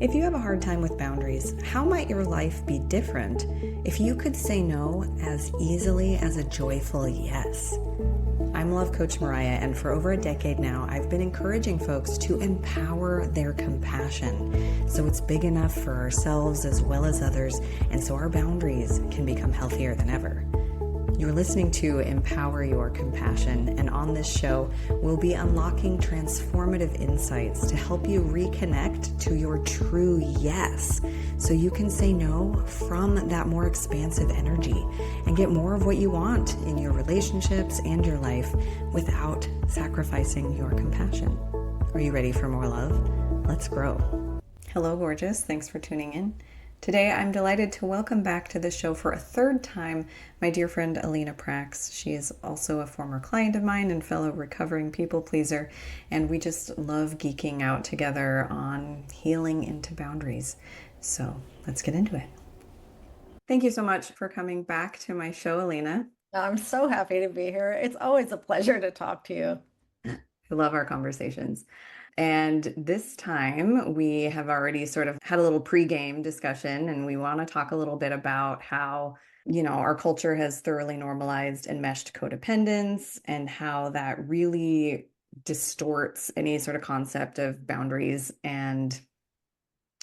If you have a hard time with boundaries, how might your life be different if you could say no as easily as a joyful yes? I'm Love Coach Mariya, and for over a decade now, I've been encouraging folks to empower their compassion so it's big enough for ourselves as well as others, and so our boundaries can become healthier than ever. You're listening to Empower Your Compassion, and on this show, we'll be unlocking transformative insights to help you reconnect to your true yes, so you can say no from that more expansive energy and get more of what you want in your relationships and your life without sacrificing your compassion. Are you ready for more love? Let's grow. Hello, gorgeous. Thanks for tuning in. Today, I'm delighted to welcome back to the show for a third time my dear friend Alina. She is also a former client of mine and fellow recovering people pleaser, and we just love geeking out together on healing into boundaries. So let's get into it. Thank you so much for coming back to my show, Alina. I'm so happy to be here. It's always a pleasure to talk to you. I love our conversations. And this time we have already sort of had a little pregame discussion, and we want to talk a little bit about how, our culture has thoroughly normalized enmeshed codependence and how that really distorts any sort of concept of boundaries, and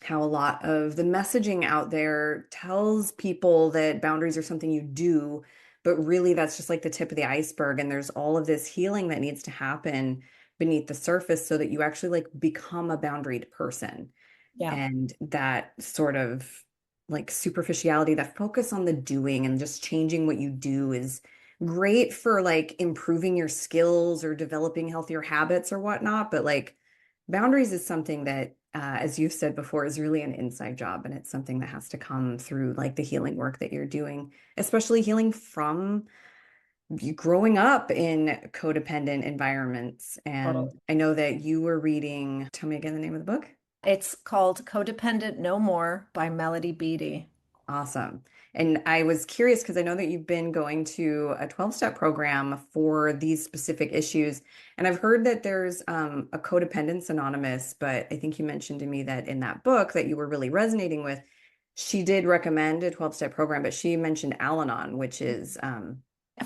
how a lot of the messaging out there tells people that boundaries are something you do, but really that's just like the tip of the iceberg. And there's all of this healing that needs to happen beneath the surface so that you actually like become a boundaried person. Yeah. And that sort of like superficiality, that focus on the doing and just changing what you do is great for like improving your skills or developing healthier habits or whatnot. But like boundaries is something that, as you've said before, is really an inside job. And it's something that has to come through like the healing work that you're doing, especially healing from growing up in codependent environments. And Totally. I know that you were reading, tell me again the name of the book. It's called Codependent No More by Melody Beattie. Awesome. And I was curious because I know that you've been going to a 12-step program for these specific issues. And I've heard that there's a Codependence Anonymous, but I think you mentioned to me that in that book that you were really resonating with, she did recommend a 12-step program, but she mentioned Al-Anon, which is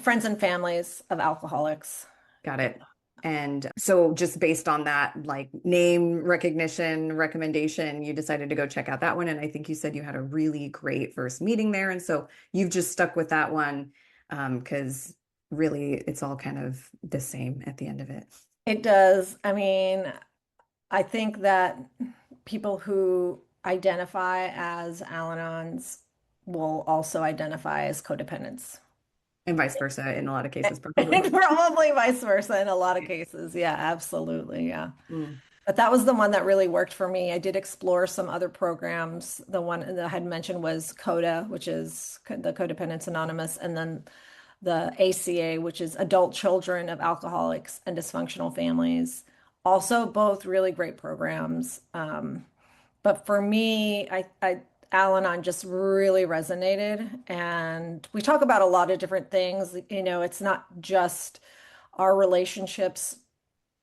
Friends and Families of Alcoholics. got it. And so just based on that, like name recognition recommendation, you decided to go check out that one. And I think you said you had a really great first meeting there. And so you've just stuck with that one because really it's all kind of the same at the end of it. It does. I mean, I think that people who identify as Al-Anons will also identify as codependents. And vice versa in a lot of cases, probably. And probably vice versa in a lot of cases. Yeah, absolutely. Yeah. Mm. But that was the one that really worked for me. I did explore some other programs. The one that I had mentioned was CODA, which is the Codependence Anonymous, and then the ACA, which is Adult Children of Alcoholics and Dysfunctional Families. Also, both really great programs. But for me, Al-Anon just really resonated. And we talk about a lot of different things. It's not just our relationships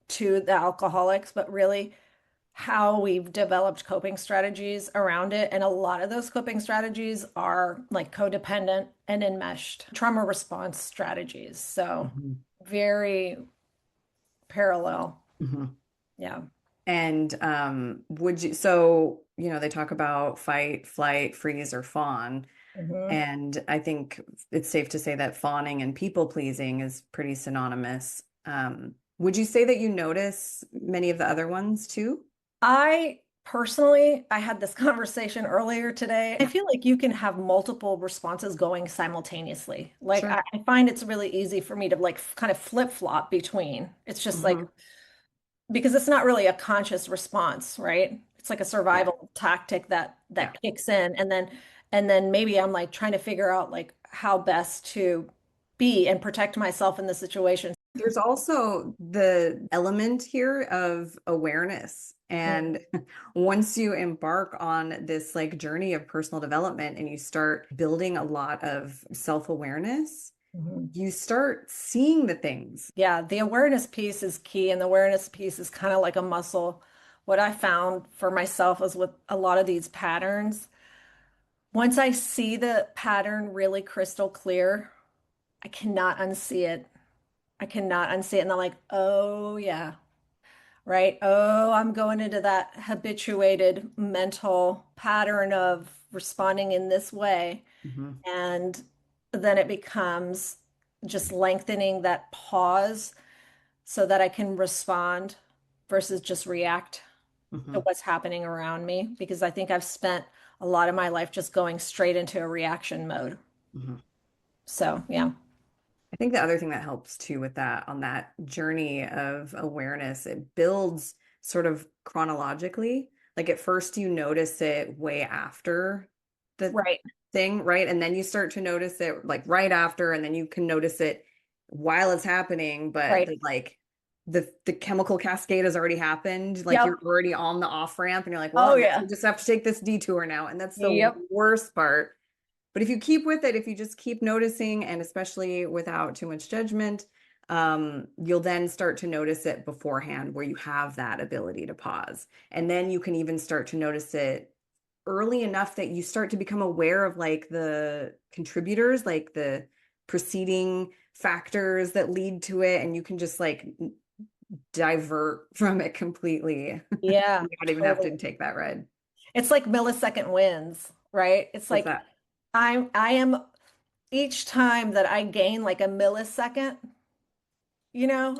to the alcoholics, but really how we've developed coping strategies around it. And a lot of those coping strategies are like codependent and enmeshed trauma response strategies. So Mhm. very parallel. Mhm. Yeah. And would you, so, they talk about fight, flight, freeze, or fawn. Mhm. And I think it's safe to say that fawning and people pleasing is pretty synonymous. Would you say that you notice many of the other ones too? I personally, I had this conversation earlier today. I feel like you can have multiple responses going simultaneously. Like Sure. I find it's really easy for me to like kind of flip-flop between. It's just like Hmm. because it's not really a conscious response, right? It's like a Yeah. survival tactic that Yeah. kicks in and then maybe I'm like trying to figure out like how best to be and protect myself in the situation. There's also the element here of awareness. And once you embark on this like journey of personal development and you start building a lot of self-awareness, Mhm. you start seeing the things. Yeah, the awareness piece is key, and the awareness piece is kind of like a muscle what I found for myself is with a lot of these patterns, once I see the pattern really crystal clear, I cannot unsee it. I cannot unsee it. And I'm like, oh, yeah, right. Oh, I'm going into that habituated mental pattern of responding in this way. Hmm. And then it becomes just lengthening that pause so that I can respond versus just react to Hmm. what's happening around me. Because I think I've spent a lot of my life just going straight into a reaction mode. Hmm. So, yeah. I think the other thing that helps too with that on that journey of awareness, it builds sort of chronologically. Like at first you notice it way after the Right, thing, right? And then you start to notice it like right after, and then you can notice it while it's happening, but right. the chemical cascade has already happened. Like you're Yep. already on the off ramp and you're like, well, Oh, I guess we yeah. just have to take this detour now. And that's the Yep. worst part. But if you keep with it, if you just keep noticing, and especially without too much judgment, you'll then start to notice it beforehand where you have that ability to pause. And then you can even start to notice it early enough that you start to become aware of like the contributors, like the preceding factors that lead to it. And you can just like divert from it completely. Yeah, You don't even have to totally. take that ride. It's like millisecond wins, right? It's What's like that? I am each time that I gain like a millisecond,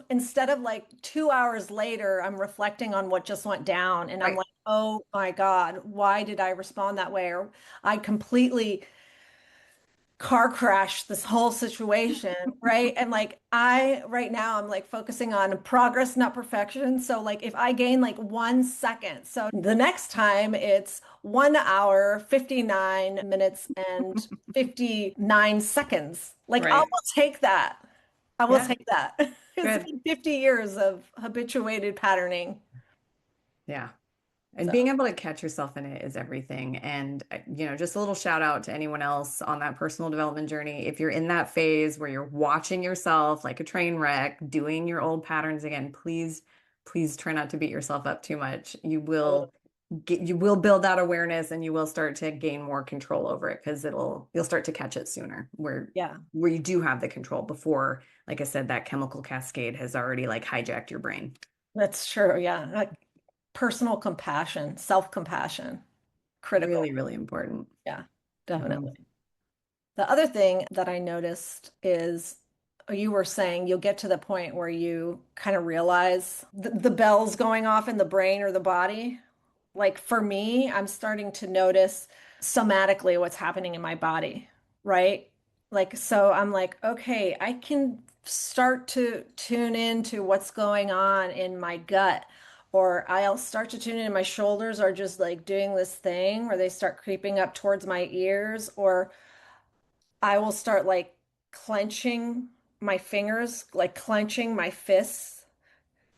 instead of like 2 hours later, I'm reflecting on what just went down and I'm Right. like, oh my God, why did I respond that way? Or I completely car crash this whole situation, right? And like right now I'm like focusing on progress, not perfection. So like if I gain like 1 second, so the next time it's 1 hour, 59 minutes and 59 seconds. Like I Right. will take that. I will Yeah. take that. It's Good. been 50 years of habituated patterning. Yeah. And being So able to catch yourself in it is everything. And, just a little shout out to anyone else on that personal development journey. If you're in that phase where you're watching yourself like a train wreck, doing your old patterns again, please, please try not to beat yourself up too much. You will build that awareness and you will start to gain more control over it because you'll start to catch it sooner yeah, where you do have the control before, like I said, that chemical cascade has already like hijacked your brain. that's true. Yeah. Like personal compassion, self-compassion, Really, critical. really important. Yeah, Mhm. definitely. The other thing that I noticed is you were saying you'll get to the point where you kind of realize the bells going off in the brain or the body. Like for me, I'm starting to notice somatically what's happening in my body, right? Like, so I'm like, okay, I can start to tune into what's going on in my gut, or I'll start to tune in my shoulders are just like doing this thing where they start creeping up towards my ears, or I will start like clenching my fingers, like clenching my fists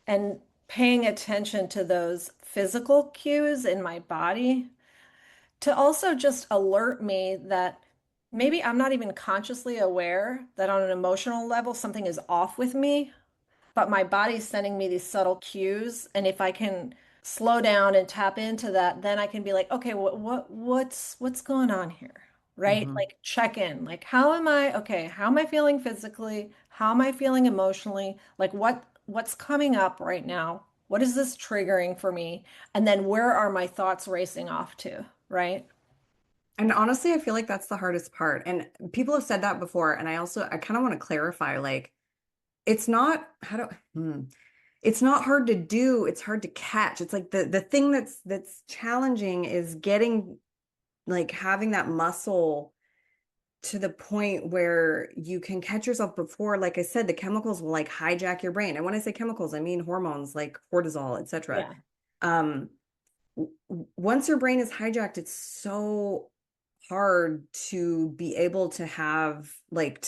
and paying attention to those physical cues in my body to also just alert me that maybe I'm not even consciously aware that on an emotional level something is off with me, but my body's sending me these subtle cues. And if I can slow down and tap into that, then I can be like, okay, what's going on here? Right? Mhm. Like check in. Like how am I feeling physically? How am I feeling emotionally? Like what's coming up right now? What is this triggering for me? And then where are my thoughts racing off to? Right? And honestly, I feel like that's the hardest part. And people have said that before. And I kind of want to clarify, like, it's not, it's not hard to do. It's hard to catch. It's like the thing that's challenging is getting like having that muscle to the point where you can catch yourself before, like I said, the chemicals will like hijack your brain. And when I say chemicals, I mean hormones like cortisol, etc. Yeah. Um, once your brain is hijacked, it's so hard to be able to have like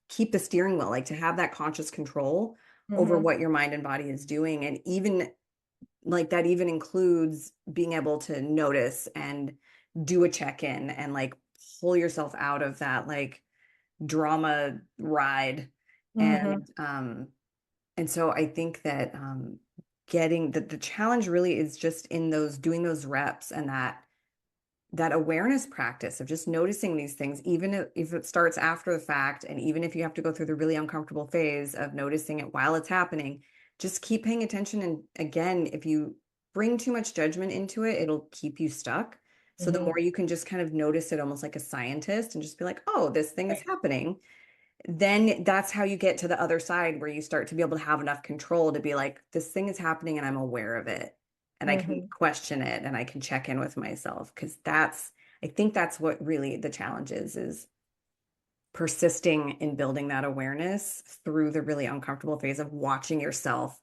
keep the steering wheel, like to have that conscious control over Hmm. what your mind and body is doing. And even like that even includes being able to notice and do a check-in and like pull yourself out of that like drama ride. Hmm. And so I think that getting the challenge really is just in those doing those reps and that awareness practice of just noticing these things, even if it starts after the fact, and even if you have to go through the really uncomfortable phase of noticing it while it's happening, just keep paying attention. And again, if you bring too much judgment into it, it'll keep you stuck. So the Mhm. more you can just kind of notice it almost like a scientist and just be like, oh, this thing is Right. happening, then that's how you get to the other side where you start to be able to have enough control to be like, this thing is happening and I'm aware of it. And I can Mhm. question it and I can check in with myself. Because I think that's what really the challenge is persisting in building that awareness through the really uncomfortable phase of watching yourself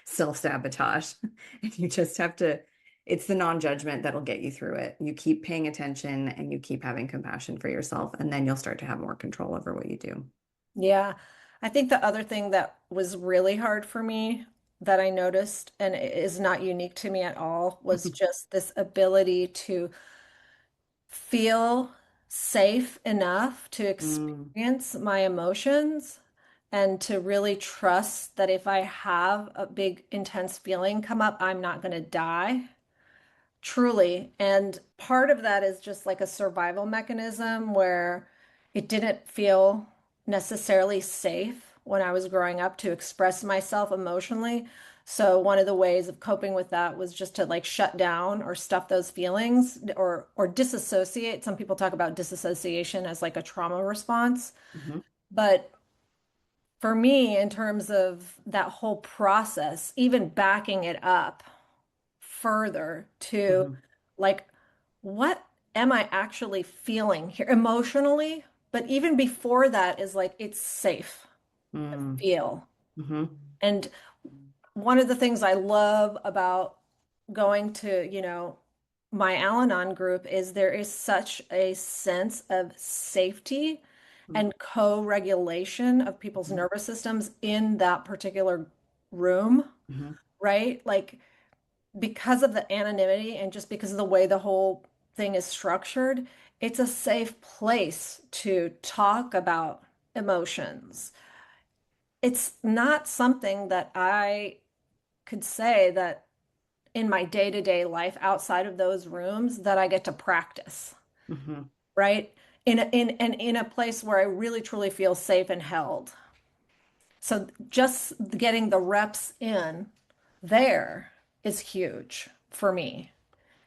self-sabotage. And you just have to, it's the non-judgment that'll get you through it. You keep paying attention and you keep having compassion for yourself, and then you'll start to have more control over what you do. Yeah. I think the other thing that was really hard for me that I noticed, and it is not unique to me at all, was just this ability to feel safe enough to Mm, experience my emotions and to really trust that if I have a big, intense feeling come up, I'm not going to die. Truly. And part of that is just like a survival mechanism where it didn't feel necessarily safe when I was growing up to express myself emotionally. So one of the ways of coping with that was just to like shut down or stuff those feelings or disassociate. Some people talk about disassociation as like a trauma response. mhm, But for me, in terms of that whole process, even backing it up further to mhm, like, what am I actually feeling here emotionally? But even before that is like, it's safe to mm, feel. mhm, And one of the things I love about going to, my Al-Anon group is there is such a sense of safety mhm, and co-regulation of people's nervous systems in that particular room, mhm, right? Like because of the anonymity and just because of the way the whole thing is structured, it's a safe place to talk about emotions. It's not something that I could say that in my day-to-day life outside of those rooms that I get to practice, mhm. right? In a place where I really truly feel safe and held. So just getting the reps in there is huge for me.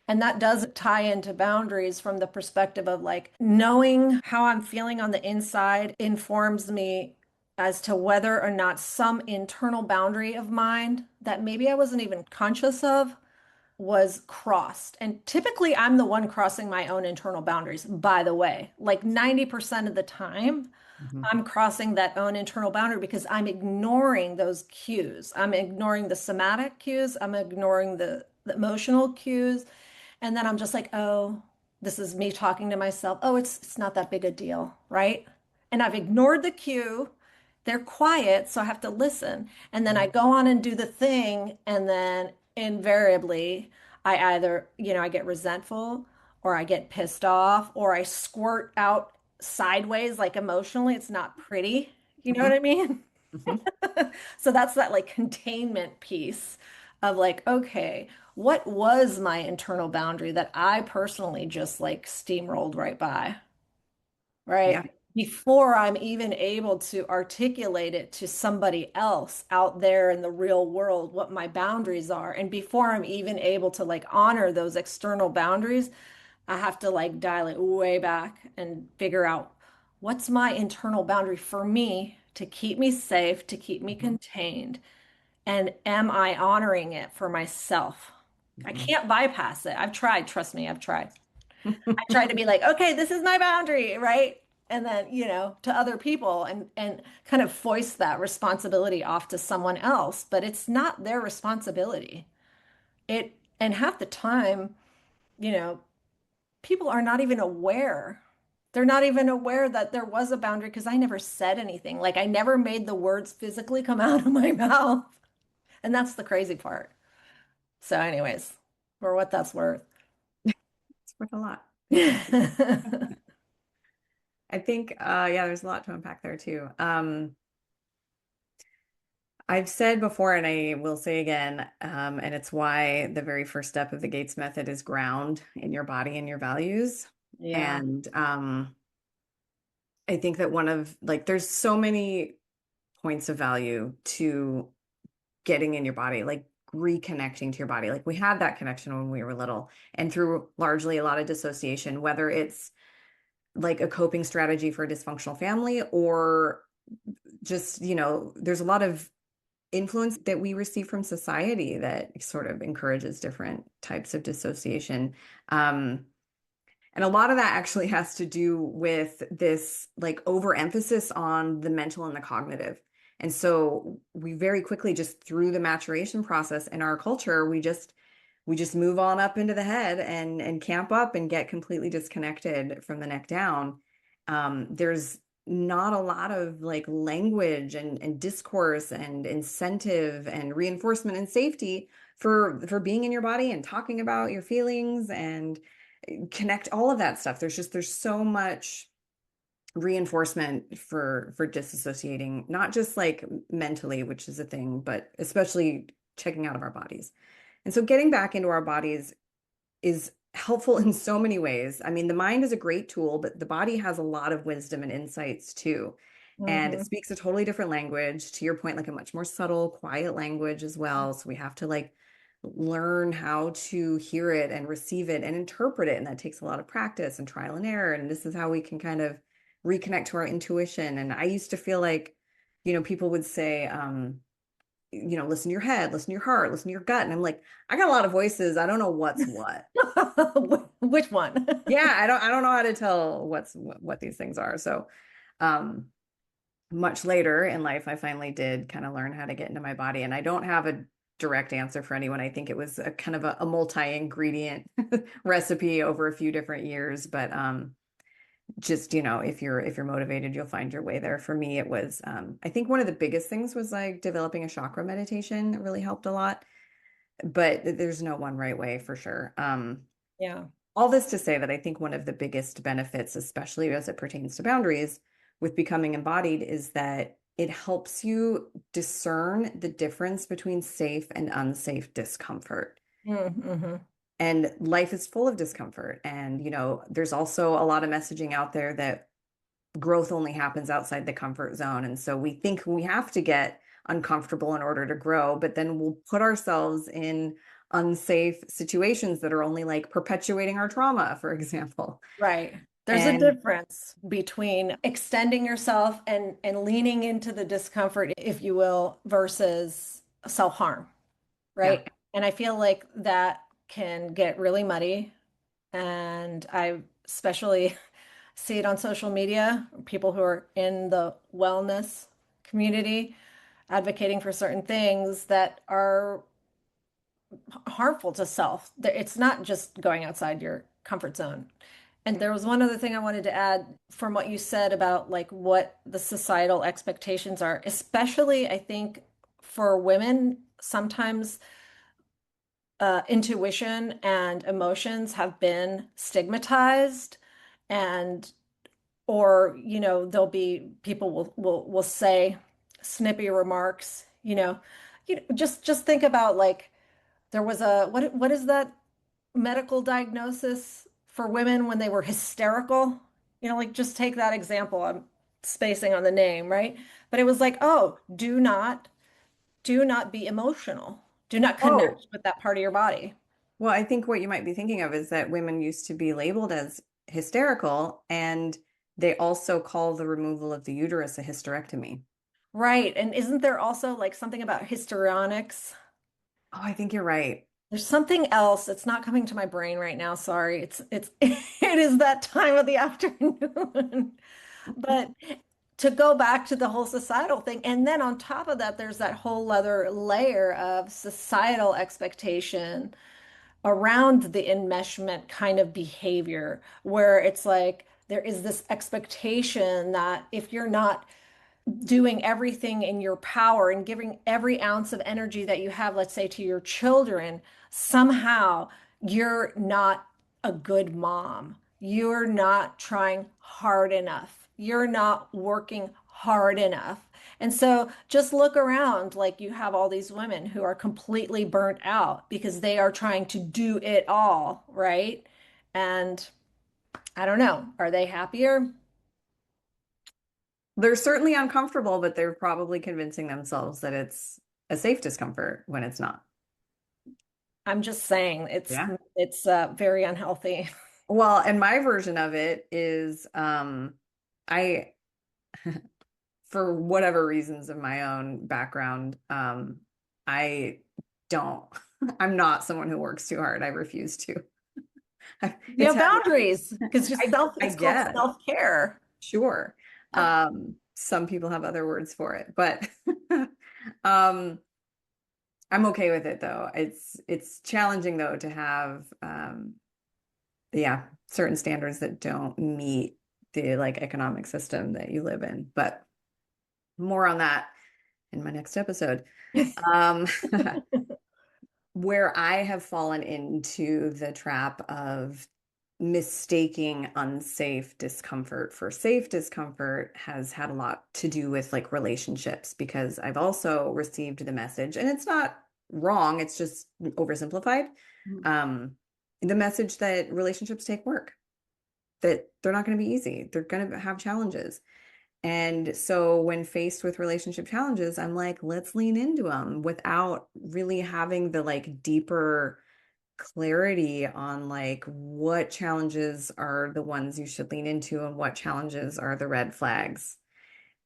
And that does tie into boundaries from the perspective of like knowing how I'm feeling on the inside informs me as to whether or not some internal boundary of mine that maybe I wasn't even conscious of was crossed. And typically I'm the one crossing my own internal boundaries, by the way. Like 90% of the time, Mhm, I'm crossing that own internal boundary because I'm ignoring those cues. I'm ignoring the somatic cues. I'm ignoring the emotional cues. And then I'm just like, oh, this is me talking to myself. Oh, it's not that big a deal, right? And I've ignored the cue. They're quiet, so I have to listen. And then I mhm, go on and do the thing, and then invariably I either, I get resentful or I get pissed off or I squirt out sideways like emotionally. It's not pretty. You know what mhm, I mean? mhm, So that's that like containment piece of like, okay, what was my internal boundary that I personally just like steamrolled right by, yeah. right? Before I'm even able to articulate it to somebody else out there in the real world, what my boundaries are. And before I'm even able to like honor those external boundaries, I have to like dial it way back and figure out what's my internal boundary for me to keep me safe, to keep me Mhm, contained. And am I honoring it for myself? I mhm. can't bypass it. I've tried, trust me, I've tried. I tried to be like, okay, this is my boundary, right? And then, to other people and kind of foist that responsibility off to someone else, but it's not their responsibility. And half the time, you know, people are not even aware. They're not even aware that there was a boundary because I never said anything. Like I never made the words physically come out of my mouth. And that's the crazy part. So, anyways, for what that's worth. It's worth a lot. hmm I think, yeah, there's a lot to unpack there too. I've said before, and I will say again, and it's why the very first step of the Gates method is ground in your body and your values. Yeah. And I think that there's so many points of value to getting in your body, like reconnecting to your body. Like we had that connection when we were little, and through largely a lot of dissociation, whether it's like a coping strategy for a dysfunctional family or just, there's a lot of influence that we receive from society that sort of encourages different types of dissociation. And a lot of that actually has to do with this like overemphasis on the mental and the cognitive. And so we very quickly just through the maturation process in our culture, we just move on up into the head and camp up and get completely disconnected from the neck down. There's not a lot of like language and discourse and incentive and reinforcement and safety for being in your body and talking about your feelings and connect all of that stuff. There's so much reinforcement for disassociating, not just like mentally, which is a thing, but especially checking out of our bodies. And so getting back into our bodies is helpful in so many ways. I mean, the mind is a great tool, but the body has a lot of wisdom and insights too. And it Hmm. speaks a totally different language, to your point, like a much more subtle, quiet language as well. So we have to like learn how to hear it and receive it and interpret it. And that takes a lot of practice and trial and error. And this is how we can kind of reconnect to our intuition. And I used to feel like, people would say, listen to your head, listen to your heart, listen to your gut. And I'm like, I got a lot of voices. I don't know what's what. Which one? Yeah, I don't know how to tell what these things are. So, um, much later in life, I finally did kind of learn how to get into my body. And I don't have a direct answer for anyone. I think it was a kind of a multi-ingredient recipe over a few different years. But just, if you're motivated, you'll find your way there. For me, it was I think one of the biggest things was like developing a chakra meditation that really helped a lot. But there's no one right way for sure. Yeah. All this to say that I think one of the biggest benefits, especially as it pertains to boundaries with becoming embodied, is that it helps you discern the difference between safe and unsafe discomfort. Mm-hmm. And life is full of discomfort. And, there's also a lot of messaging out there that growth only happens outside the comfort zone. And so we think we have to get uncomfortable in order to grow, but then we'll put ourselves in unsafe situations that are only like perpetuating our trauma, for example. Right. There's a And difference between extending yourself and leaning into the discomfort, if you will, versus self-harm, yeah, right? And I feel like that can get really muddy. And I especially see it on social media, people who are in the wellness community advocating for certain things that are harmful to self. It's not just going outside your comfort zone. And there was one other thing I wanted to add from what you said about like what the societal expectations are, especially I think for women, sometimes intuition and emotions have been stigmatized and or there'll be people will say snippy remarks, just think about like there was a what is that medical diagnosis for women when they were hysterical? Like just take that example. I'm spacing on the name, right? But it was like, oh, do not be emotional. Do not oh, connect with that part of your body. well, I think what you might be thinking of is that women used to be labeled as hysterical, and they also call the removal of the uterus a hysterectomy. Right. And isn't there also like something about histrionics? Oh, I think you're right. There's something else. It's not coming to my brain right now. Sorry. It's it is that time of the afternoon. But to go back to the whole societal thing, and then on top of that, there's that whole other layer of societal expectation around the enmeshment kind of behavior, where it's like there is this expectation that if you're not doing everything in your power and giving every ounce of energy that you have, let's say to your children, somehow you're not a good mom. You're not trying hard enough. You're not working hard enough. And so just look around, like you have all these women who are completely burnt out because they are trying to do it all, right? And I don't know, are they happier? They're certainly uncomfortable, but they're probably convincing themselves that it's a safe discomfort when it's not. I'm just saying Yeah. it's very unhealthy. Well, and my version of it is I for whatever reasons of my own background, I don't I'm not someone who works too hard. I refuse to. You It's have had boundaries because I it's called guess. self-care. Sure. Yeah. Some people have other words for it, but um I'm okay with it though. It's challenging though to have yeah, certain standards that don't meet the like economic system that you live in. But more on that in my next episode. Um where I have fallen into the trap of mistaking unsafe discomfort for safe discomfort has had a lot to do with like relationships because I've also received the message, and it's not wrong, it's just oversimplified. Um, the message that relationships take work, that they're not going to be easy, they're going to have challenges. And so when faced with relationship challenges, I'm like, let's lean into them without really having the like deeper clarity on like what challenges are the ones you should lean into and what challenges are the red flags.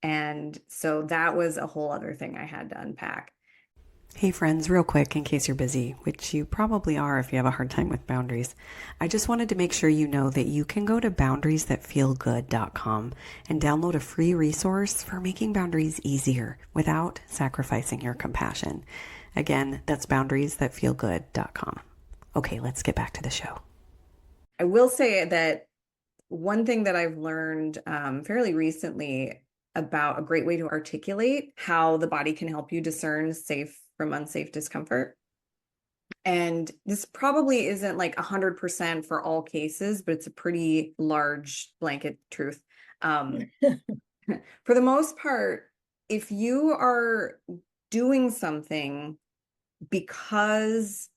And so that was a whole other thing I had to unpack. Hey friends, real quick, in case you're busy, which you probably are if you have a hard time with boundaries, I just wanted to make sure you know that you can go to boundariesthatfeelgood.com and download a free resource for making boundaries easier without sacrificing your compassion. Again, that's boundariesthatfeelgood.com. Okay, let's get back to the show. I will say that one thing that I've learned fairly recently about a great way to articulate how the body can help you discern safe from unsafe discomfort. And this probably isn't like 100% for all cases, but it's a pretty large blanket truth. Um, for the most part, if you are doing something because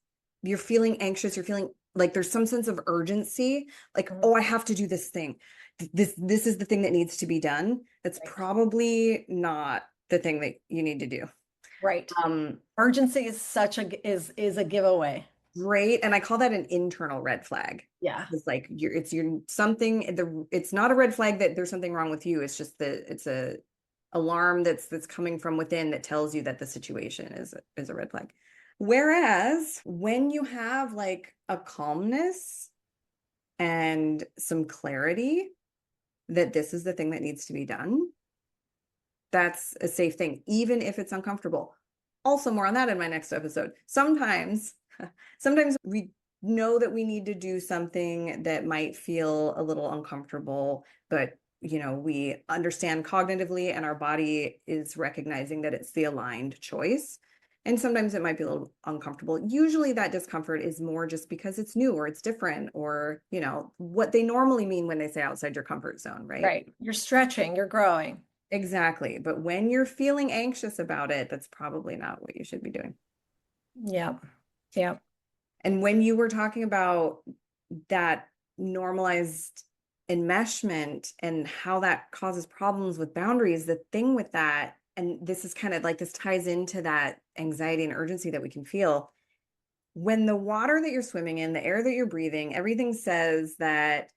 you're feeling anxious, you're feeling like there's some sense of urgency, like, oh, I have to do this thing. This is the thing that needs to be done. That's Right. probably not the thing that you need to do. Right. Um, Urgency is such a is a giveaway. Great. And I call that an internal red flag. Yeah. It's like you're something it's not a red flag that there's something wrong with you. It's just that it's a alarm that's coming from within that tells you that the situation is a red flag. Whereas when you have like a calmness and some clarity that this is the thing that needs to be done, that's a safe thing, even if it's uncomfortable. Also, more on that in my next episode. Sometimes we know that we need to do something that might feel a little uncomfortable, but we understand cognitively and our body is recognizing that it's the aligned choice. And sometimes it might be a little uncomfortable. Usually that discomfort is more just because it's new or it's different or, what they normally mean when they say outside your comfort zone, right? Right. You're stretching, you're growing. Exactly. But when you're feeling anxious about it, that's probably not what you should be doing. Yeah. Yeah. And when you were talking about that normalized enmeshment and how that causes problems with boundaries, the thing with that, and this is kind of like this ties into that anxiety and urgency that we can feel. When the water that you're swimming in, the air that you're breathing, everything says that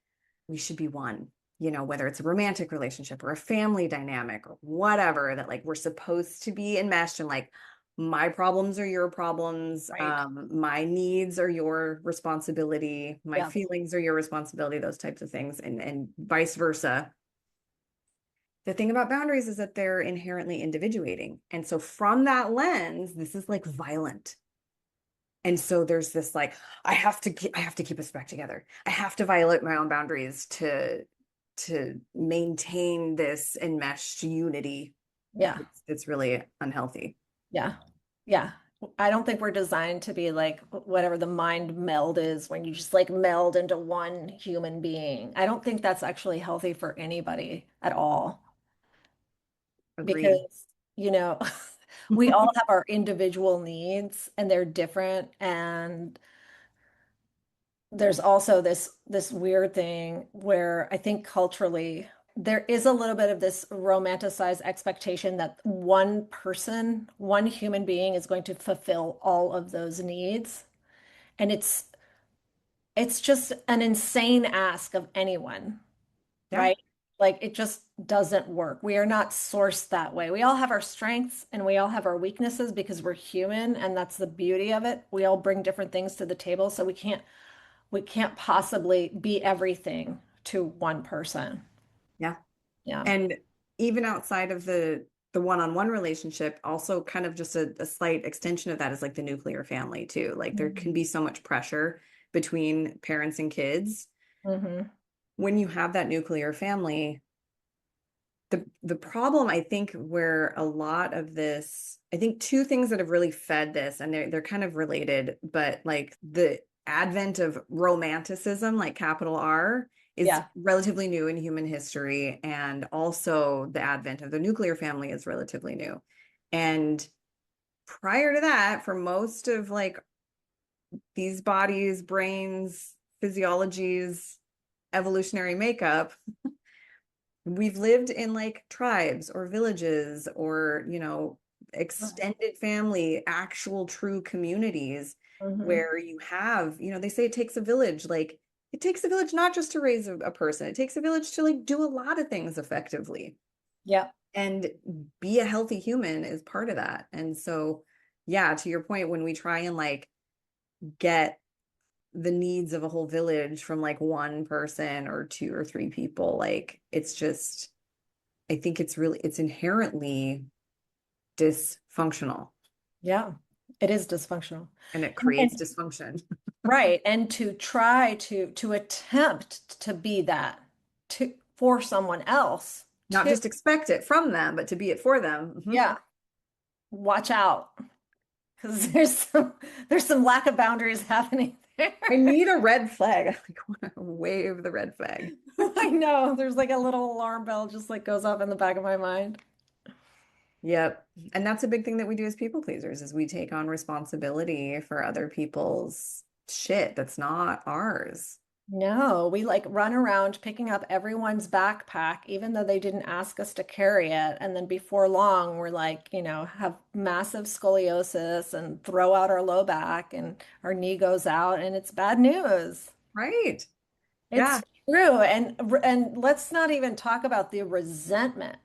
we should be one, whether it's a romantic relationship or a family dynamic or whatever, that like we're supposed to be enmeshed and like my problems are your problems, Right. my needs are your responsibility, my Yeah. feelings are your responsibility, those types of things, and vice versa. The thing about boundaries is that they're inherently individuating. And so from that lens, this is like violent. And so there's this like, I have to keep us back together. I have to violate my own boundaries to maintain this enmeshed unity. Yeah. It's really unhealthy. Yeah. Yeah. I don't think we're designed to be like whatever the mind meld is when you just like meld into one human being. I don't think that's actually healthy for anybody at all. Agreed. because, you know, we all have our individual needs and they're different. And there's also this weird thing where I think culturally there is a little bit of this romanticized expectation that one person, one human being is going to fulfill all of those needs. And it's just an insane ask of anyone, Yeah. right? Like it just doesn't work. We are not sourced that way. We all have our strengths and we all have our weaknesses because we're human, and that's the beauty of it. We all bring different things to the table, so we can't possibly be everything to one person. Yeah. Yeah. And even outside of the one-on-one relationship, also kind of just a slight extension of that is like the nuclear family too. Like there can be so much pressure between parents and kids. Mm-hmm. When you have that nuclear family, the problem I think where a lot of this, I think two things that have really fed this, and they're kind of related, but like the advent of romanticism, like capital R, is Yeah. relatively new in human history, and also the advent of the nuclear family is relatively new. And prior to that, for most of like these bodies, brains, physiologies, evolutionary makeup, we've lived in like tribes or villages or, extended family, actual true communities Mm-hmm. where you have, they say it takes a village. Like it takes a village not just to raise a person, it takes a village to like do a lot of things effectively. Yeah. And be a healthy human is part of that. And so, yeah, to your point, when we try and like get the needs of a whole village from like one person or two or three people, like it's just, I think it's inherently dysfunctional Yeah. It is dysfunctional. and it And creates dysfunction. right. And to try to attempt to be that for someone else Not too. just expect it from them, but to be it for them. Mhm. Yeah. Watch out. Because there's some lack of boundaries happening I there. need a red flag. I like want to wave the red flag. I know there's like a little alarm bell just like goes off in the back of my mind. Yep. And that's a big thing that we do as people pleasers is we take on responsibility for other people's shit that's not ours. No, we like run around picking up everyone's backpack, even though they didn't ask us to carry it. And then before long, we're like, have massive scoliosis and throw out our low back and our knee goes out and it's bad news. Right. Yeah. It's true. And let's not even talk about the resentment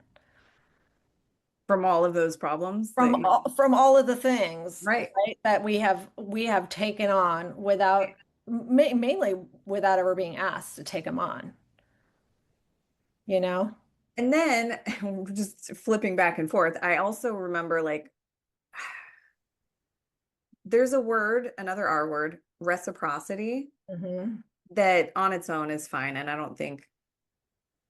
From all of those problems that from you, all of the things, right. right, that we have taken on without mainly without ever being asked to take them on, you know? And then just flipping back and forth, I also remember like there's a word, another R word, reciprocity, Hmm. that on its own is fine. And I don't think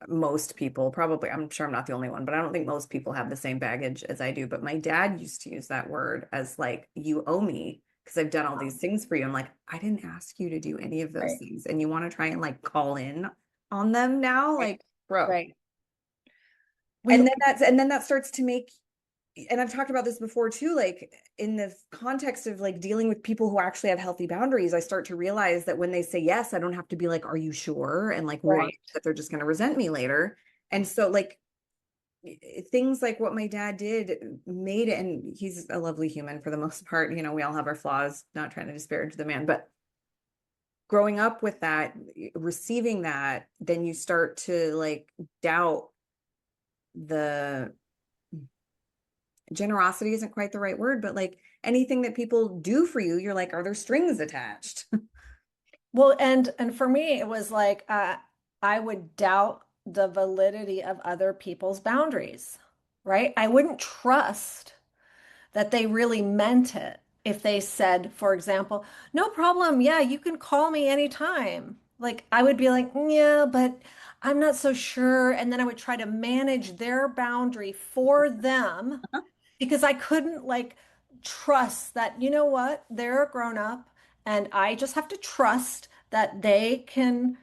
most people, probably, I'm sure I'm not the only one, but I don't think most people have the same baggage as I do. But my dad used to use that word as like, you owe me because I've done all these things for you. I'm like, I didn't ask you to do any of those Right, things. And you want to try and like call in on them now? right, Like, bro. right. We And then that starts to make, and I've talked about this before too, like in the context of like dealing with people who actually have healthy boundaries, I start to realize that when they say yes, I don't have to be like, are you sure? And like worry right. that they're just going to resent me later. And so like things like what my dad did made it, and he's a lovely human for the most part, we all have our flaws, not trying to disparage the man, but growing up with that, receiving that, then you start to like doubt the generosity isn't quite the right word, but like anything that people do for you, you're like, are there strings attached? Well, and for me, it was like I would doubt the validity of other people's boundaries, right? I wouldn't trust that they really meant it if they said, for example, no problem, yeah, you can call me anytime. Like I would be like, yeah, but I'm not so sure. And then I would try to manage their boundary for them because I couldn't like trust that, you know what, they're a grown up and I just have to trust that they can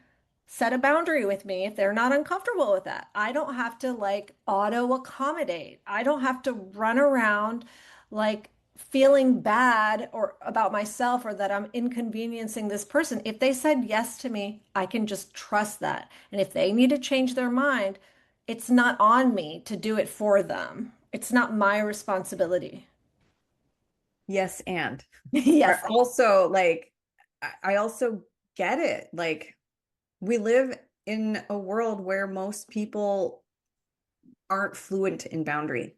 set a boundary with me if they're not uncomfortable with that. I don't have to like auto accommodate. I don't have to run around like feeling bad or about myself or that I'm inconveniencing this person. If they said yes to me, I can just trust that. And if they need to change their mind, it's not on me to do it for them. It's not my responsibility. Yes, and Yes. also like I also get it. Like we live in a world where most people aren't fluent in boundary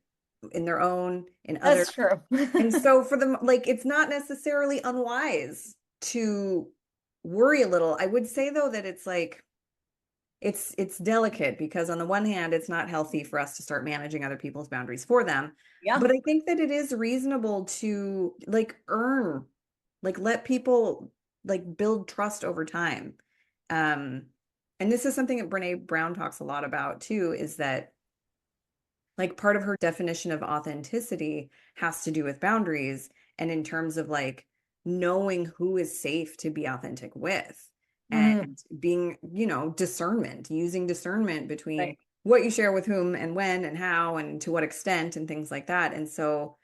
in their own, in other. That's true. And so for them, like it's not necessarily unwise to worry a little. I would say though that it's like it's delicate because on the one hand, it's not healthy for us to start managing other people's boundaries for them. Yeah. But I think that it is reasonable to like earn, like let people like build trust over time. Um, and this is something that Brene Brown talks a lot about too, is that like part of her definition of authenticity has to do with boundaries and in terms of like knowing who is safe to be authentic with Mm, and being, discernment, using discernment between right. what you share with whom and when and how and to what extent and things like that. And so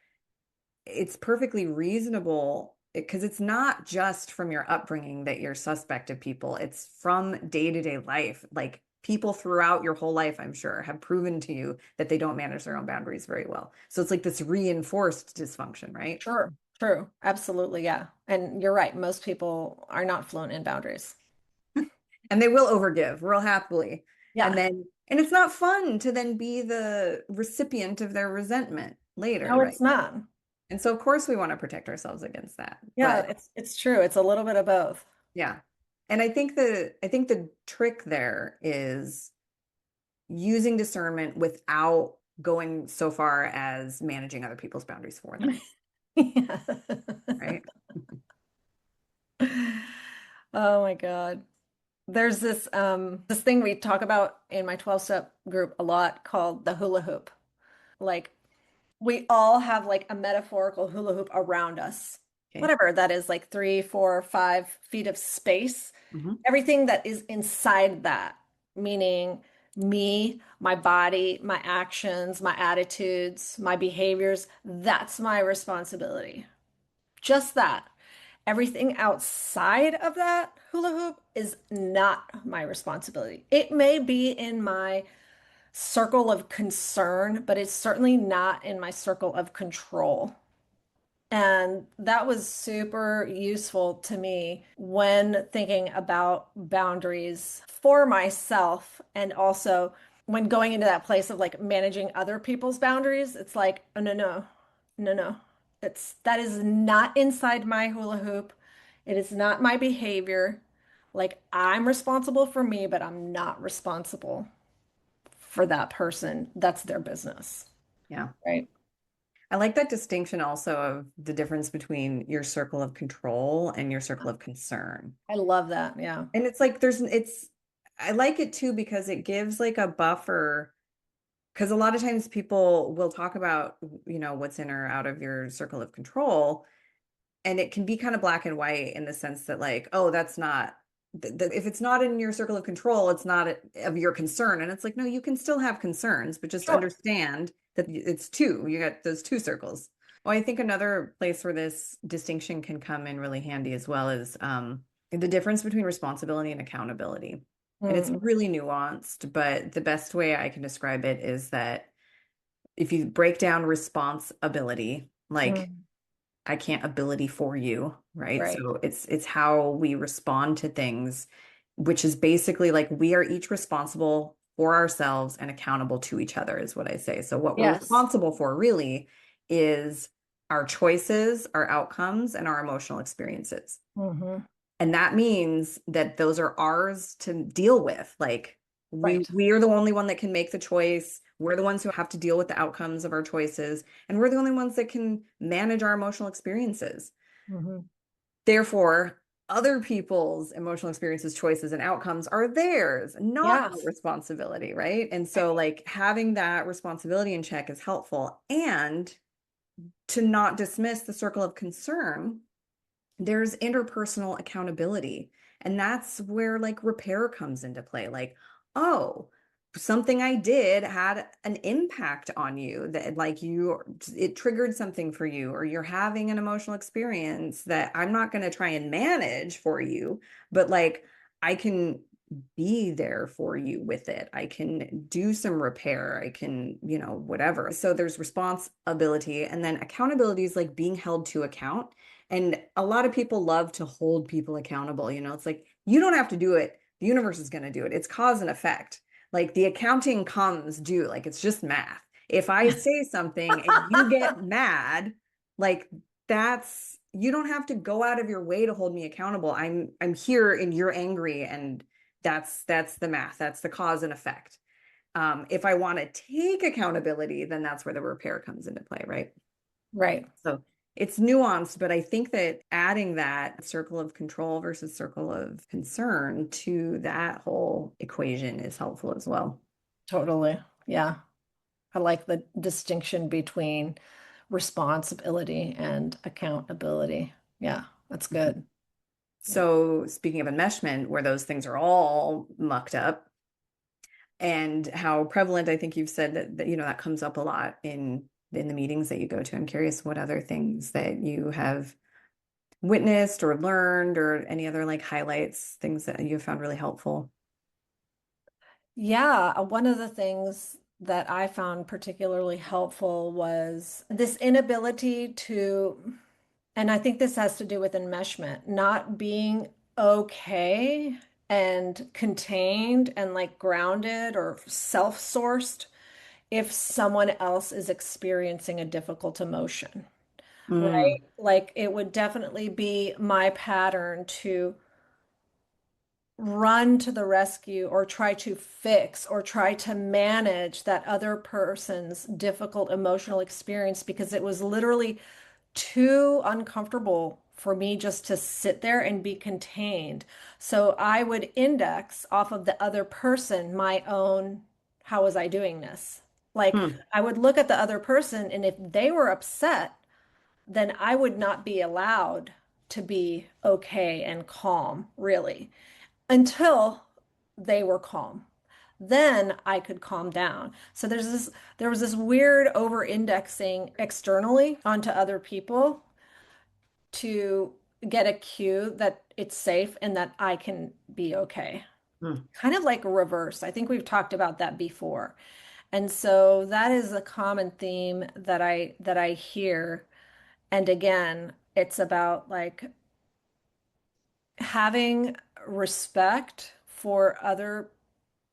it's perfectly reasonable because it's not just from your upbringing that you're suspect of people. It's from day-to-day life. Like people throughout your whole life, I'm sure, have proven to you that they don't manage their own boundaries very well. So it's like this reinforced dysfunction, right? Sure. True. Absolutely. Yeah. And you're right. Most people are not fluent in boundaries. And they will overgive real happily. Yeah. And it's not fun to then be the recipient of their resentment later, No, right? it's not. And so of course we want to protect ourselves against that. Yeah, But it's true. It's a little bit of both. yeah. And I think the trick there is using discernment without going so far as managing other people's boundaries for them, Yeah. right? Oh my God. There's this thing we talk about in my 12-step group a lot called the hula hoop. Like we all have like a metaphorical hula hoop around us. Okay. Whatever that is, like 3, 4, 5 feet of space. Hmm. Everything that is inside that, meaning me, my body, my actions, my attitudes, my behaviors, that's my responsibility. Just that. Everything outside of that hula hoop is not my responsibility. It may be in my circle of concern, but it's certainly not in my circle of control. And that was super useful to me when thinking about boundaries for myself and also when going into that place of like managing other people's boundaries. It's like, oh, no, no, no, no. That is not inside my hula hoop. It is not my behavior. Like I'm responsible for me, but I'm not responsible for that person. That's their business, Yeah. right? I like that distinction also of the difference between your circle of control and your circle of concern. I love that. Yeah. And it's like I like it too because it gives like a buffer. Because a lot of times people will talk about, what's in or out of your circle of control. And it can be kind of black and white in the sense that, like, oh, that's not, if it's not in your circle of control, it's not of your concern. And it's like, no, you can still have concerns, but just Sure. understand that it's two. You got those two circles. Well, I think another place where this distinction can come in really handy as well is the difference between responsibility and accountability. And it's Mm, really nuanced, but the best way I can describe it is that if you break down responsibility, like mm, I can't ability for you, right? right. So it's how we respond to things, which is basically like we are each responsible for ourselves and accountable to each other, is what I say. So what we're Yes. responsible for really is our choices, our outcomes, and our emotional experiences. Hmm. And that means that those are ours to deal with. Like we Right. we are the only one that can make the choice. We're the ones who have to deal with the outcomes of our choices, and we're the only ones that can manage our emotional experiences. Hmm. Therefore, other people's emotional experiences, choices, and outcomes are theirs, not our Yes. responsibility, right? And so like having that responsibility in check is helpful. And to not dismiss the circle of concern, there's interpersonal accountability. And that's where like repair comes into play. Like, oh, something I did had an impact on you that like it triggered something for you, or you're having an emotional experience that I'm not going to try and manage for you, but like I can be there for you with it. I can do some repair. I can, whatever. So there's responsibility, and then accountability is like being held to account. And a lot of people love to hold people accountable. It's like, you don't have to do it. The universe is going to do it. It's cause and effect. Like the accounting comes due, like it's just math. If I say something and you get mad, like you don't have to go out of your way to hold me accountable. I'm here and you're angry, and that's the math. That's the cause and effect. If I want to take accountability, then that's where the repair comes into play, right? Right. So it's nuanced, but I think that adding that circle of control versus circle of concern to that whole equation is helpful as well. Totally. Yeah. I like the distinction between responsibility and accountability. Yeah, that's good. Yeah. So speaking of enmeshment, where those things are all mucked up, and how prevalent, I think you've said that comes up a lot in the meetings that you go to. I'm curious what other things that you have witnessed or learned, or any other like highlights, things that you found really helpful. Yeah, one of the things that I found particularly helpful was this inability to, and I think this has to do with enmeshment, not being okay and contained and like grounded or self-sourced if someone else is experiencing a difficult emotion, right? Mm, Like it would definitely be my pattern to run to the rescue or try to fix or try to manage that other person's difficult emotional experience because it was literally too uncomfortable for me just to sit there and be contained. So I would index off of the other person my own, how was I doing this? Like mm, I would look at the other person, and if they were upset, then I would not be allowed to be okay and calm, really, until they were calm. Then I could calm down. So there was this weird over-indexing externally onto other people to get a cue that it's safe and that I can be okay. mm. Kind of like a reverse. I think we've talked about that before. And so that is a common theme that I hear. And again, it's about like having respect for other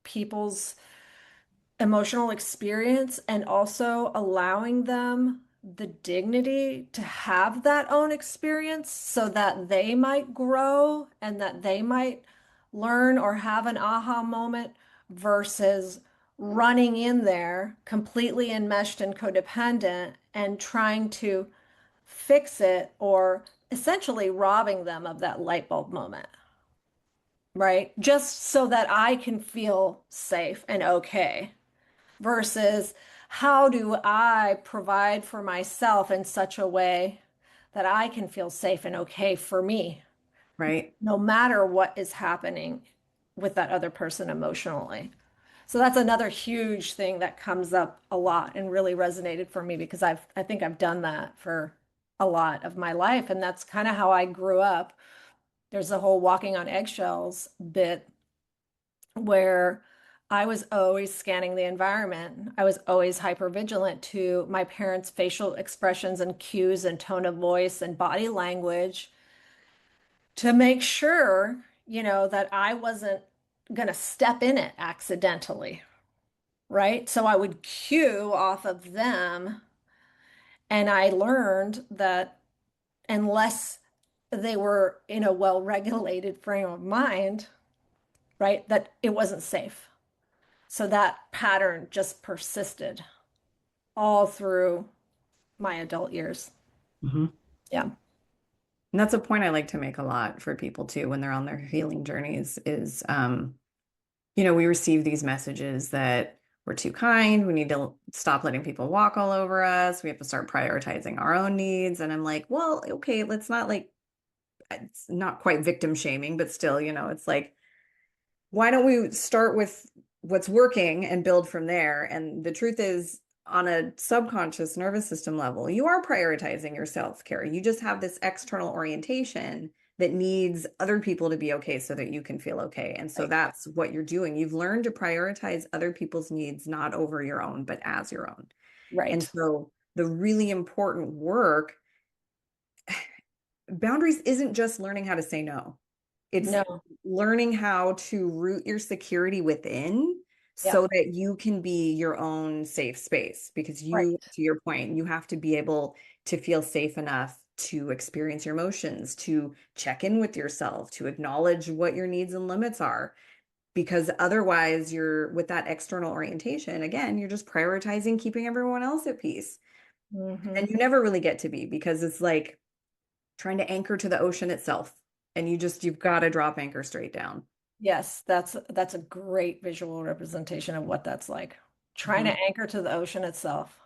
people's emotional experience and also allowing them the dignity to have that own experience so that they might grow and that they might learn or have an aha moment versus running in there completely enmeshed and codependent and trying to fix it or essentially robbing them of that light bulb moment, right? Just so that I can feel safe and okay versus how do I provide for myself in such a way that I can feel safe and okay for me, Right. no matter what is happening with that other person emotionally. So that's another huge thing that comes up a lot and really resonated for me because I think I've done that for a lot of my life, and that's kind of how I grew up. There's a whole walking on eggshells bit where I was always scanning the environment. I was always hyper vigilant to my parents' facial expressions and cues and tone of voice and body language to make sure, that I wasn't going to step in it accidentally, right? So I would cue off of them. And I learned that unless they were in a well-regulated frame of mind, right, that it wasn't safe. So that pattern just persisted all through my adult years. Mhm. Yeah. And that's a point I like to make a lot for people too when they're on their healing journeys is, we receive these messages that we're too kind. We need to stop letting people walk all over us. We have to start prioritizing our own needs. And I'm like, well, okay, let's not like it's not quite victim shaming, but still, it's like, why don't we start with what's working and build from there? And the truth is, on a subconscious nervous system level, you are prioritizing your self-care. You just have this external orientation that needs other people to be okay so that you can feel okay. And so Right. that's what you're doing. You've learned to prioritize other people's needs, not over your own, but as your own. And Right. so the really important work, boundaries isn't just learning how to say no. It's No. learning how to root your security within Yeah. so that you can be your own safe space. Because you, Right. to your point, you have to be able to feel safe enough to experience your emotions, to check in with yourself, to acknowledge what your needs and limits are. Because otherwise, you're with that external orientation, again, you're just prioritizing keeping everyone else at peace. And Hmm. you never really get to be, because it's like trying to anchor to the ocean itself. And you've got to drop anchor straight down. Yes, that's a great visual representation of what that's like. Trying to Mhm. anchor to the ocean itself.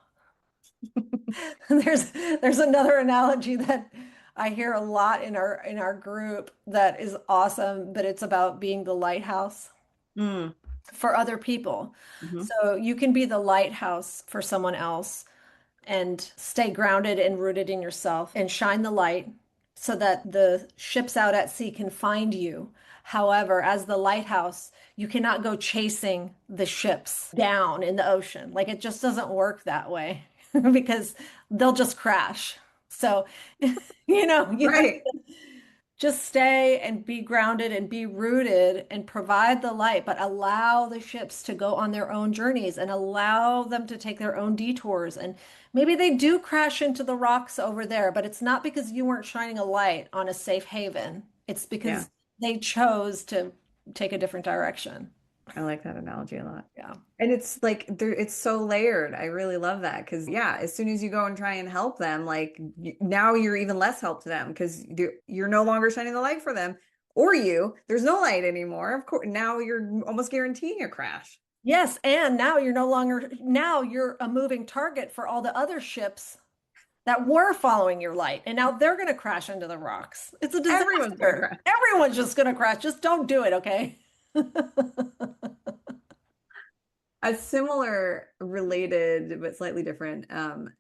There's another analogy that I hear a lot in our group that is awesome, but it's about being the lighthouse Mm, for other people. mhm. So you can be the lighthouse for someone else and stay grounded and rooted in yourself and shine the light so that the ships out at sea can find you. However, as the lighthouse, you cannot go chasing the ships down in the ocean. Like it just doesn't work that way because they'll just crash. So, you have Right. to just stay and be grounded and be rooted and provide the light, but allow the ships to go on their own journeys and allow them to take their own detours. And maybe they do crash into the rocks over there, but it's not because you weren't shining a light on a safe haven. It's Yeah. because they chose to take a different direction. I like that analogy a lot. Yeah. And it's like it's so layered. I really love that because yeah, as soon as you go and try and help them, like now you're even less help to them because you're no longer shining the light for them, or there's no light anymore. Of course, now you're almost guaranteeing a crash. Yes, and now you're a moving target for all the other ships that were following your light, and now they're going to crash into the rocks. It's a Everyone's gonna disaster. crash. Everyone's just going to crash. Just don't do it, okay? A similar, related, but slightly different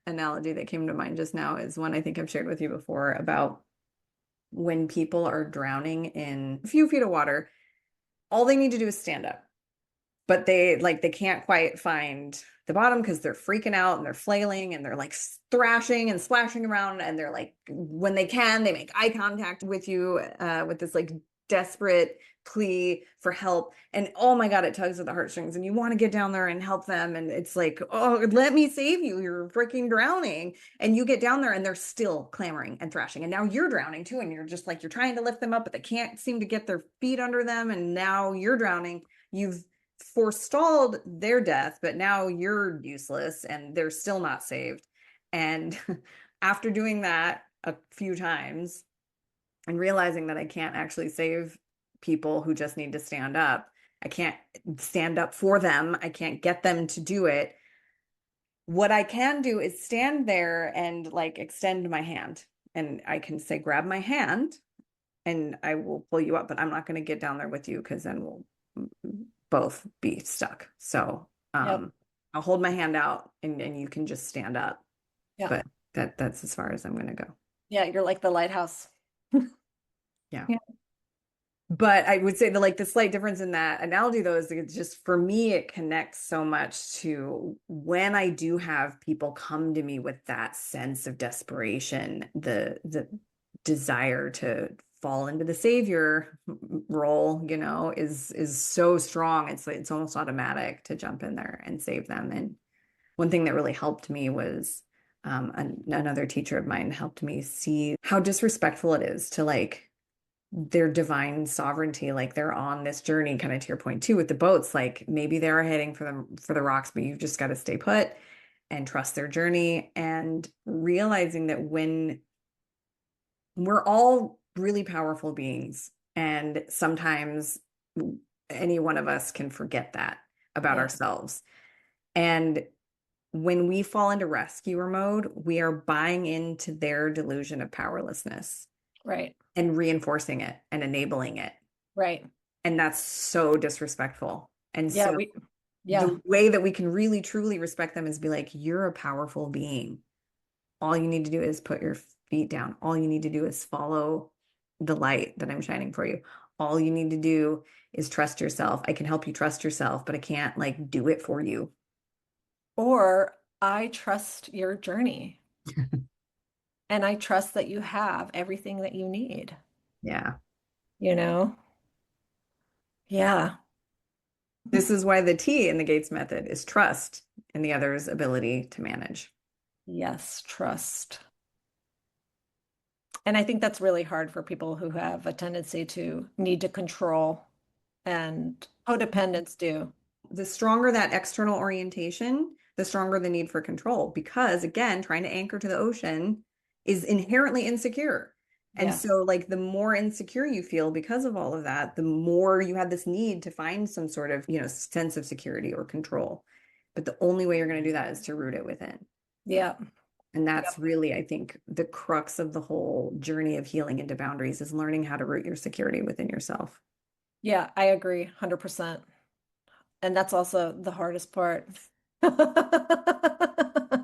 analogy that came to mind just now is one I think I've shared with you before about when people are drowning in a few feet of water, all they need to do is stand up. But they can't quite find the bottom because they're freaking out and they're flailing and they're like thrashing and splashing around and they're like when they can they make eye contact with you with this like desperate plea for help, and oh my God, it tugs at the heartstrings and you want to get down there and help them, and it's like, oh, let me save you, you're freaking drowning, and you get down there and they're still clamoring and thrashing, and now you're drowning too, and you're just like you're trying to lift them up but they can't seem to get their feet under them, and now you're drowning. You've forestalled their death, but now you're useless and they're still not saved. And after doing that a few times and realizing that I can't actually save people who just need to stand up, I can't stand up for them, I can't get them to do it. What I can do is stand there and like extend my hand, and I can say, grab my hand and I will pull you up, but I'm not going to get down there with you because then we'll both be stuck. So Yep. I'll hold my hand out and you can just stand up. Yeah. But that's as far as I'm gonna go. Yeah, you're like the lighthouse. Yeah. Yeah. But I would say the slight difference in that analogy though is it's just for me, it connects so much to when I do have people come to me with that sense of desperation, the desire to fall into the savior role, is so strong. It's almost automatic to jump in there and save them. And one thing that really helped me was another teacher of mine helped me see how disrespectful it is to like their divine sovereignty. Like they're on this journey, kind of to your point too, with the boats, like maybe they're heading for the rocks, but you've just got to stay put and trust their journey, and realizing that when we're all really powerful beings, and sometimes any one of us can forget that about Yeah. ourselves. And when we fall into rescuer mode, we are buying into their delusion of powerlessness. Right. and reinforcing it and enabling it. Right. And that's so disrespectful. And Yeah, so yeah. the way that we can really truly respect them is be like, you're a powerful being. All you need to do is put your feet down. All you need to do is follow the light that I'm shining for you. All you need to do is trust yourself. I can help you trust yourself, but I can't like do it for you. Or I trust your journey and I trust that you have everything that you need, Yeah. you know? Yeah. This is why the T in the Gates method is trust in the other's ability to manage. Yes, trust. And I think that's really hard for people who have a tendency to need to control, and codependents do. The stronger that external orientation, the stronger the need for control. Because again, trying to anchor to the ocean is inherently insecure. And Yeah. so, like, the more insecure you feel because of all of that, the more you have this need to find some sort of, sense of security or control. But the only way you're going to do that is to root it within. Yeah. And that's Yep. really, I think, the crux of the whole journey of healing into boundaries is learning how to root your security within yourself. Yeah, I agree 100%. And that's also the hardest part.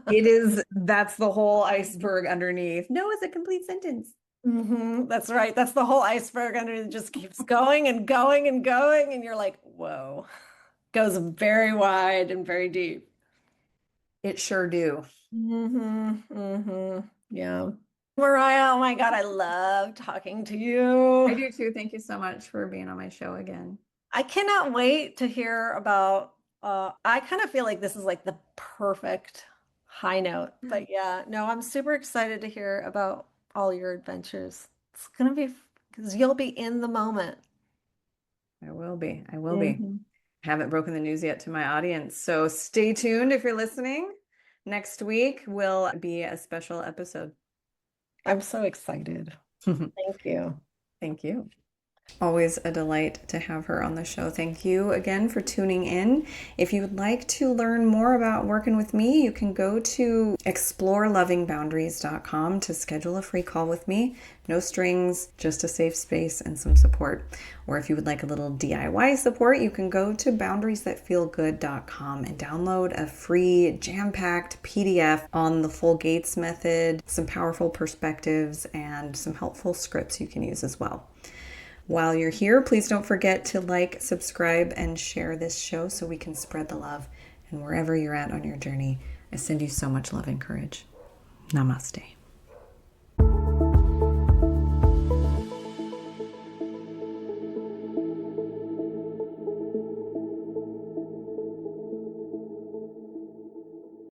It is, that's the whole iceberg underneath. No is a complete sentence. That's right. That's the whole iceberg under it just keeps going and going and going. And you're like, whoa, goes very wide and very deep. It sure do. Yeah. Mariah, oh my God, I love talking to I you. do too. Thank you so much for being on my show again. I cannot wait to hear about I kind of feel like this is like the perfect high note. But yeah, no, I'm super excited to hear about all your adventures. It's gonna be because you'll be in the moment. I will be. I will be. Mhm. Haven't broken the news yet to my audience. So stay tuned if you're listening. Next week will be a special episode. I'm so excited. Thank you. Thank you. Always a delight to have her on the show. Thank you again for tuning in. If you would like to learn more about working with me, you can go to explorelovingboundaries.com to schedule a free call with me. No strings, just a safe space and some support. Or if you would like a little DIY support, you can go to boundariesthatfeelgood.com and download a free jam-packed PDF on the full Gates method, some powerful perspectives, and some helpful scripts you can use as well. While you're here, please don't forget to like, subscribe, and share this show so we can spread the love. And wherever you're at on your journey, I send you so much love and courage. Namaste.